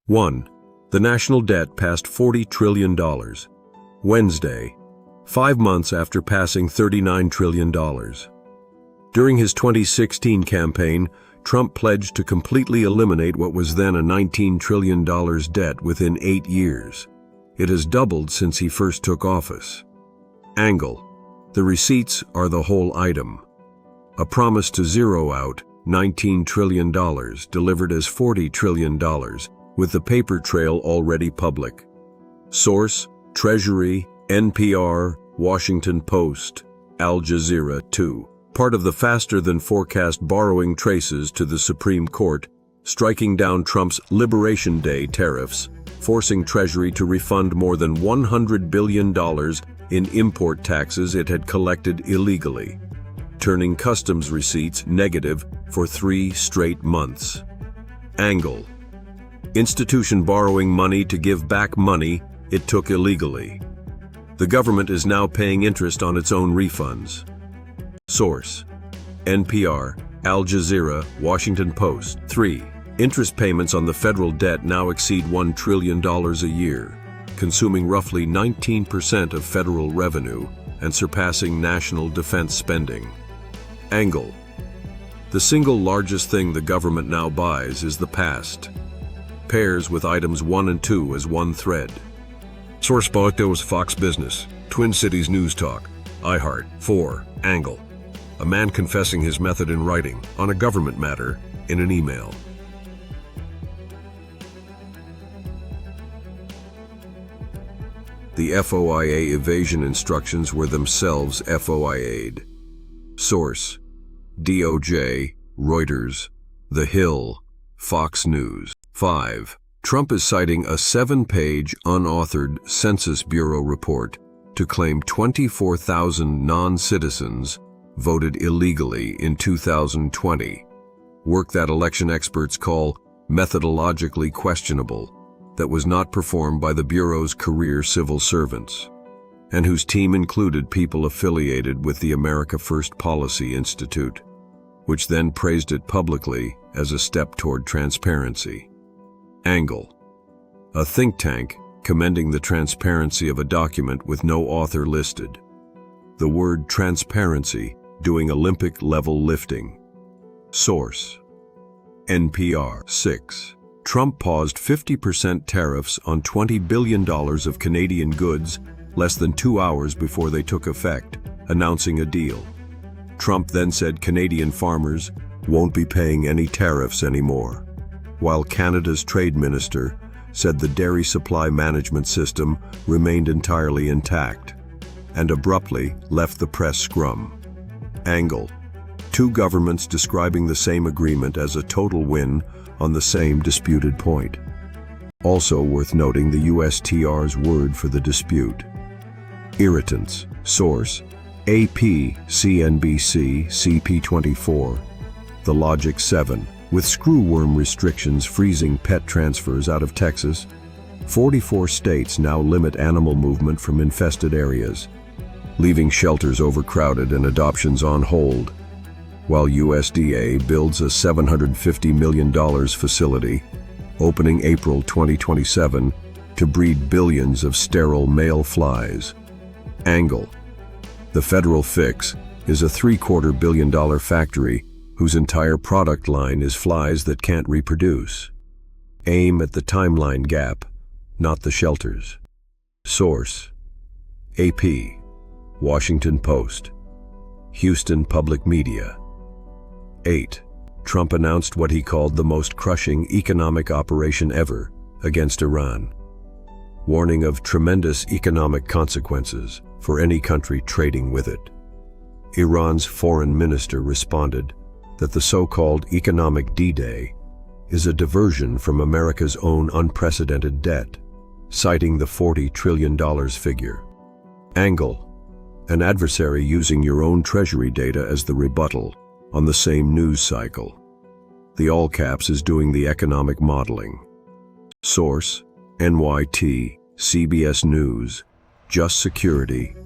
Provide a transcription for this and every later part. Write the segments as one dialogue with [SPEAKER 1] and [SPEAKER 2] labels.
[SPEAKER 1] 1. The national debt passed $40 trillion. Wednesday, 5 months after passing $39 trillion. During his 2016 campaign, Trump pledged to completely eliminate what was then a $19 trillion debt within 8 years. It has doubled since he first took office. Angle. The receipts are the whole item. A promise to zero out $19 trillion delivered as $40 trillion, with the paper trail already public. Source: Treasury, NPR, Washington Post, Al Jazeera 2. Part of the faster-than-forecast borrowing traces to the Supreme Court, striking down Trump's Liberation Day tariffs, forcing Treasury to refund more than $100 billion in import taxes it had collected illegally, turning customs receipts negative for 3 straight months. Angle. Institution borrowing money to give back money it took illegally. The government is now paying interest on its own refunds. Source: NPR, Al Jazeera, Washington Post. 3. Interest payments on the federal debt now exceed $1 trillion a year, consuming roughly 19% of federal revenue and surpassing national defense spending. Angle. The single largest thing the government now buys is the past. Pairs with items 1 and 2 as one thread. Source: phaknews, Fox Business, Twin Cities News Talk, iHeart. 4. Angle. A man confessing his method in writing on a government matter in an email. The FOIA evasion instructions were themselves FOIA'd. Source: DOJ, Reuters, The Hill, Fox News. 5. Trump is citing a 7-page unauthored Census Bureau report to claim 24,000 non-citizens voted illegally in 2020, work that election experts call methodologically questionable, that was not performed by the Bureau's career civil servants, and whose team included people affiliated with the America First Policy Institute, which then praised it publicly as a step toward transparency. Angle. A think tank commending the transparency of a document with no author listed. The word transparency doing Olympic-level lifting. Source: NPR. 6. Trump paused 50% tariffs on $20 billion of Canadian goods less than 2 hours before they took effect, announcing a deal. Trump then said Canadian farmers won't be paying any tariffs anymore, while Canada's trade minister said the dairy supply management system remained entirely intact, and abruptly left the press scrum. Angle. 2 governments describing the same agreement as a total win on the same disputed point. Also worth noting the USTR's word for the dispute. Irritants. Source: AP, CNBC, CP24. The Logic 7. With screwworm restrictions freezing pet transfers out of Texas, 44 states now limit animal movement from infested areas, leaving shelters overcrowded and adoptions on hold, while USDA builds a $750 million facility, opening April 2027, to breed billions of sterile male flies. Angle. The federal fix is a $750 million factory whose entire product line is flies that can't reproduce. Aim at the timeline gap, not the shelters. Source: AP, Washington Post, Houston Public Media. 8. Trump announced what he called the most crushing economic operation ever against Iran, warning of tremendous economic consequences for any country trading with it. Iran's foreign minister responded that the so-called economic D-Day is a diversion from America's own unprecedented debt, citing the $40 trillion figure. Angle. An adversary using your own Treasury data as the rebuttal on the same news cycle. The all caps is doing the economic modeling. Source: NYT, CBS News, Just Security,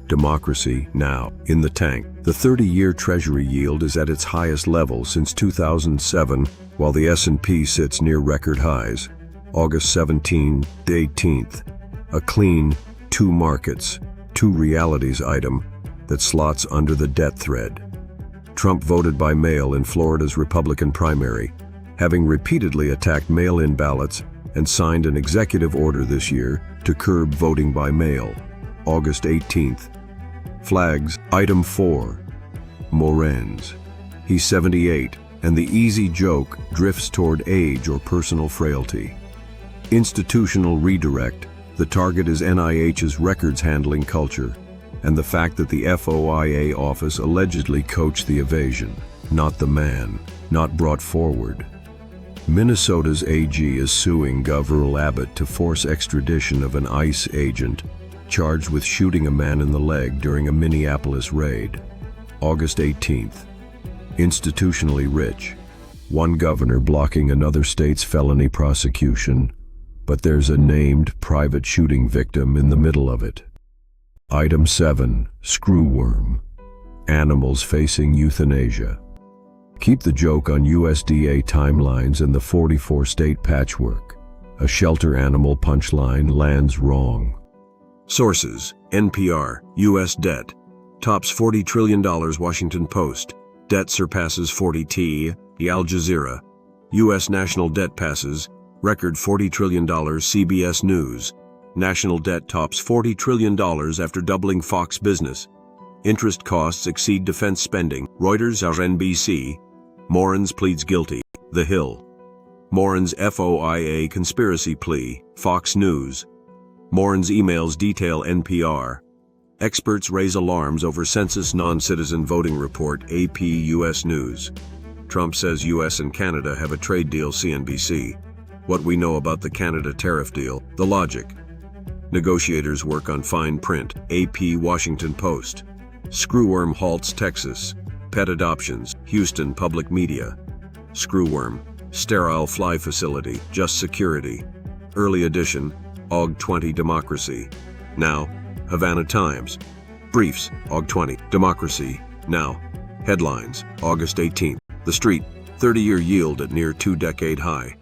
[SPEAKER 1] Democracy Now! In the tank. The 30-year Treasury yield is at its highest level since 2007, while the S&P sits near record highs. August 17 to 18th. A clean two markets, two realities item that slots under the debt thread. Trump voted by mail in Florida's Republican primary, having repeatedly attacked mail-in ballots and signed an executive order this year to curb voting by mail. August 18th. Flags, item 4. Morenz. He's 78, and the easy joke drifts toward age or personal frailty. Institutional redirect. The target is NIH's records handling culture, and the fact that the FOIA office allegedly coached the evasion, not the man, not brought forward. Minnesota's AG is suing Governor Abbott to force extradition of an ICE agent charged with shooting a man in the leg during a Minneapolis raid. August 18th. Institutionally rich. One governor blocking another state's felony prosecution, but there's a named private shooting victim in the middle of it. Item 7. Screwworm. Animals facing euthanasia. Keep the joke on USDA timelines and the 44-state patchwork. A shelter animal punchline lands wrong. Sources: NPR, U.S. debt. Tops $40 trillion Washington Post. Debt surpasses 40T, Al Jazeera. U.S. national debt passes. Record $40 trillion CBS News. National debt tops $40 trillion after doubling Fox Business. Interest costs exceed defense spending. Reuters or NBC. Morenz pleads guilty. The Hill. Morenz FOIA conspiracy plea. Fox News. Morenz emails detail NPR. Experts raise alarms over census non-citizen voting report. AP U.S. News. Trump says U.S. and Canada have a trade deal. CNBC. What we know about the Canada tariff deal. The logic. Negotiators work on fine print. AP Washington Post. Screwworm halts Texas. Pet adoptions. Houston Public Media. Screwworm. Sterile fly facility. Just security. Early edition. Aug 20 Democracy. Now. Havana Times. Briefs. Aug 20. Democracy. Now. Headlines. August 18th. The Street. 30-year yield at near two-decade high.